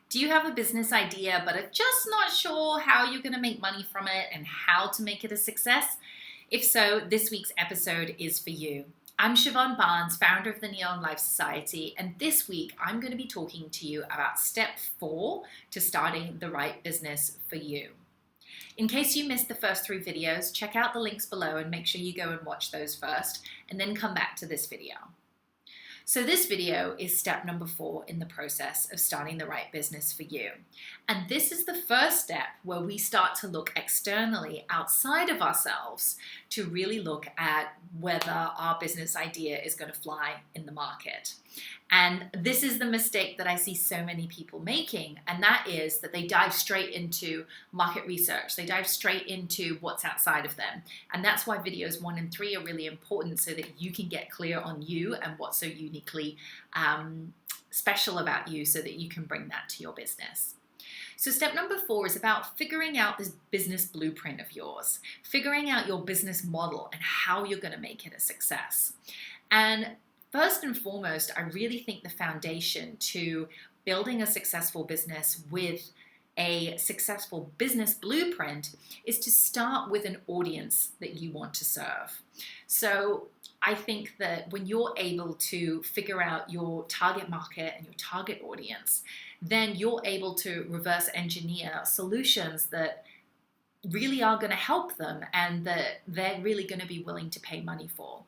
Do you have a business idea but are just not sure how you're going to make money from it and how to make it a success? If so, this week's episode is for you. I'm Siobhan Barnes, founder of the Neon Life Society, and this week I'm going to be talking to you about step 4 to starting the right business for you. In case you missed the first 3 videos, check out the links below and make sure you go and watch those first, and then come back to this video. So this video is step number 4 in the process of starting the right business for you. And this is the first step where we start to look externally outside of ourselves to really look at whether our business idea is going to fly in the market. And this is the mistake that I see so many people making, and that is that they dive straight into market research. They dive straight into what's outside of them. And that's why videos 1 and 3 are really important, so that you can get clear on you and what's so uniquely special about you, so that you can bring that to your business. So step number 4 is about figuring out this business blueprint of yours, figuring out your business model and how you're going to make it a success. And first and foremost, I really think the foundation to building a successful business with a successful business blueprint is to start with an audience that you want to serve. So I think that when you're able to figure out your target market and your target audience, then you're able to reverse engineer solutions that really are going to help them and that they're really going to be willing to pay money for.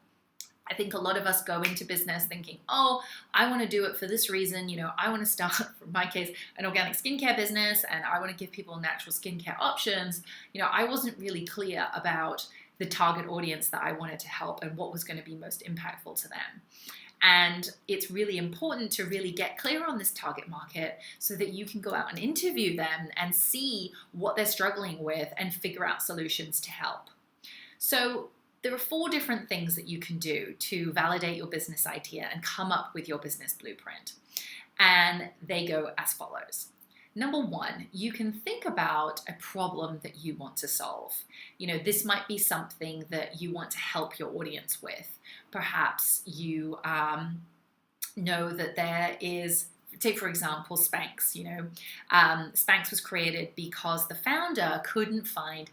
I think a lot of us go into business thinking, oh, I want to do it for this reason. I want to start, in my case, an organic skincare business, and I want to give people natural skincare options. I wasn't really clear about the target audience that I wanted to help and what was going to be most impactful to them. And it's really important to really get clear on this target market so that you can go out and interview them and see what they're struggling with and figure out solutions to help. So there are 4 different things that you can do to validate your business idea and come up with your business blueprint. And they go as follows. Number 1, you can think about a problem that you want to solve. This might be something that you want to help your audience with. Perhaps you know that there is, take for example, Spanx. Spanx was created because the founder couldn't find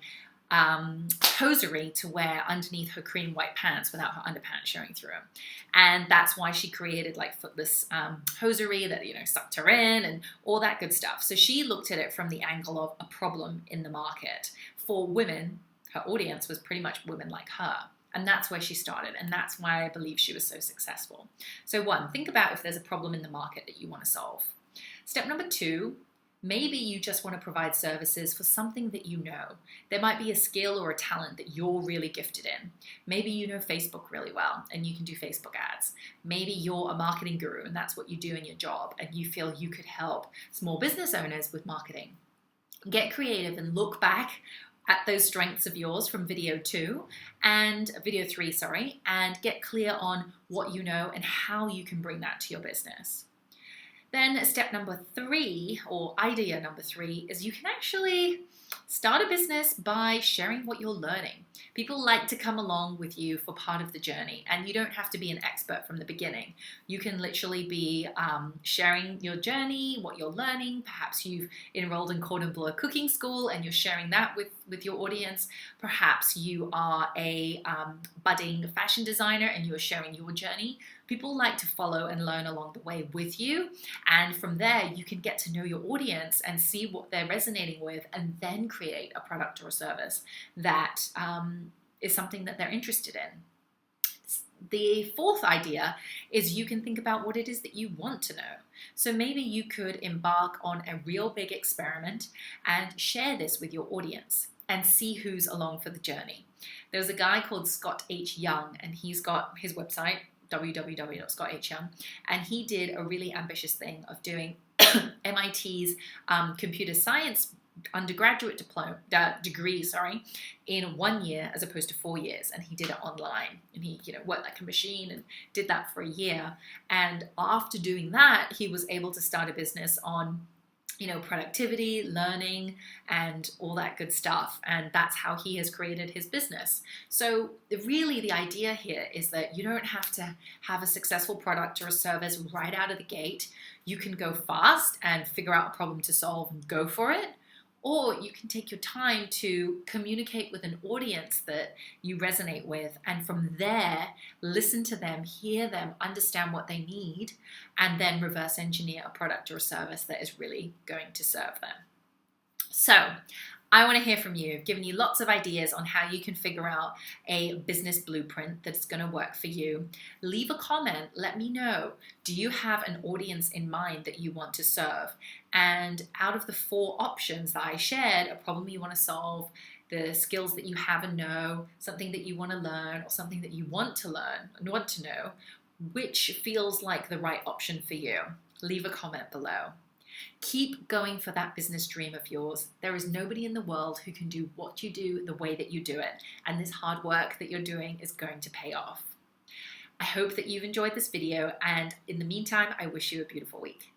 hosiery to wear underneath her cream white pants without her underpants showing through. And that's why she created footless hosiery that sucked her in and all that good stuff. So she looked at it from the angle of a problem in the market. For women, her audience was pretty much women like her. And that's where she started, and that's why I believe she was so successful. So 1, think about if there's a problem in the market that you want to solve. Step number 2, maybe you just want to provide services for something that you know. There might be a skill or a talent that you're really gifted in. Maybe you know Facebook really well and you can do Facebook ads. Maybe you're a marketing guru and that's what you do in your job and you feel you could help small business owners with marketing. Get creative and look back at those strengths of yours from video 3, and get clear on what you know and how you can bring that to your business. Then step number 3, or idea number 3, is you can actually start a business by sharing what you're learning. People like to come along with you for part of the journey, and you don't have to be an expert from the beginning. You can literally be sharing your journey, what you're learning. Perhaps you've enrolled in Cordon Bleu cooking school and you're sharing that with your audience. Perhaps you are a budding fashion designer and you are sharing your journey. People like to follow and learn along the way with you. And from there, you can get to know your audience and see what they're resonating with, and then create a product or a service that is something that they're interested in. The 4th idea is you can think about what it is that you want to know. So maybe you could embark on a real big experiment and share this with your audience and see who's along for the journey. There's a guy called Scott H. Young, and he's got his website, www.scotthyoung, and he did a really ambitious thing of doing MIT's computer science undergraduate degree in 1 year as opposed to 4 years, and he did it online, and he worked like a machine and did that for a year. And after doing that, he was able to start a business on productivity, learning, and all that good stuff. And that's how he has created his business. So really the idea here is that you don't have to have a successful product or a service right out of the gate. You can go fast and figure out a problem to solve and go for it. Or you can take your time to communicate with an audience that you resonate with, and from there, listen to them, hear them, understand what they need, and then reverse engineer a product or a service that is really going to serve them. So I want to hear from you. I've given you lots of ideas on how you can figure out a business blueprint that's going to work for you. Leave a comment. Let me know. Do you have an audience in mind that you want to serve? And out of the 4 options that I shared, a problem you want to solve, the skills that you have and know, something that you want to learn, or something that you want to learn and want to know, which feels like the right option for you? Leave a comment below. Keep going for that business dream of yours. There is nobody in the world who can do what you do the way that you do it. And this hard work that you're doing is going to pay off. I hope that you've enjoyed this video. And in the meantime, I wish you a beautiful week.